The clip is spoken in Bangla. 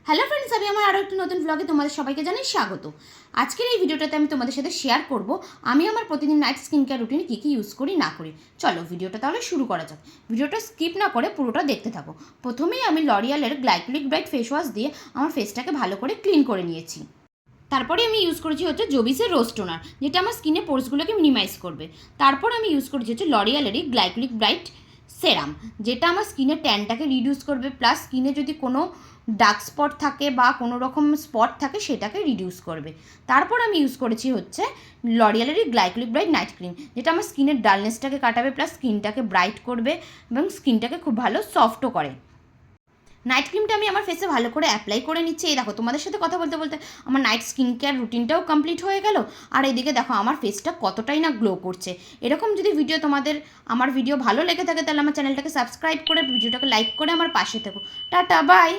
হ্যালো ফ্রেন্ডস, আমি আমার আরও একটি নতুন ব্লগে তোমাদের সবাইকে জানাই স্বাগত। আজকের এই ভিডিওটাতে আমি তোমাদের সাথে শেয়ার করব আমি আমার প্রতিদিন নাইট স্কিন কেয়ার রুটিনে কী কী ইউজ করি না করি। চলো ভিডিওটা তাহলে শুরু করা যাক। ভিডিওটা স্কিপ না করে পুরোটা দেখতে থাকো। প্রথমেই আমি লরিয়ালের গ্লাইকোলিক ব্রাইট ফেস ওয়াশ দিয়ে আমার ফেসটাকে ভালো করে ক্লিন করে নিয়েছি। তারপরে আমি ইউজ করেছি হচ্ছে জোবিসের রোজ টোনার, যেটা আমার স্কিনে পোর্সগুলোকে মিনিমাইজ করবে। তারপর আমি ইউজ করেছি হচ্ছে লরিয়ালেরই গ্লাইকোলিক ব্রাইট সেরাম, যেটা আমার স্কিনের ট্যানটাকে রিডিউস করবে, প্লাস স্কিনে যদি কোনো ডার্ক স্পট থাকে বা কোনো রকম স্পট থাকে সেটাকে রিডিউস করবে। তারপর আমি ইউজ করেছি হচ্ছে লরিয়ালেরই গ্লাইকোলিক ব্রাইট নাইট ক্রিম, যেটা আমার স্কিনের ডালনেসটাকে কাটাবে, প্লাস স্কিনটাকে ব্রাইট করবে এবং স্কিনটাকে খুব ভালো সফটও করে। নাইট ক্রিমটা আমি আমার ফেসে ভালো করে অ্যাপ্লাই করে নিচ্ছি। এই দেখো, তোমাদের সাথে কথা বলতে বলতে আমার নাইট স্কিন কেয়ার রুটিনটাও কমপ্লিট হয়ে গেল। আর এদিকে দেখো আমার ফেসটা কতটাই না গ্লো করছে। এরকম যদি আমার ভিডিও ভালো লেগে থাকে তাহলে আমার চ্যানেলটাকে সাবস্ক্রাইব করে ভিডিওটাকে লাইক করে আমার পাশে থেকো। Tata, by.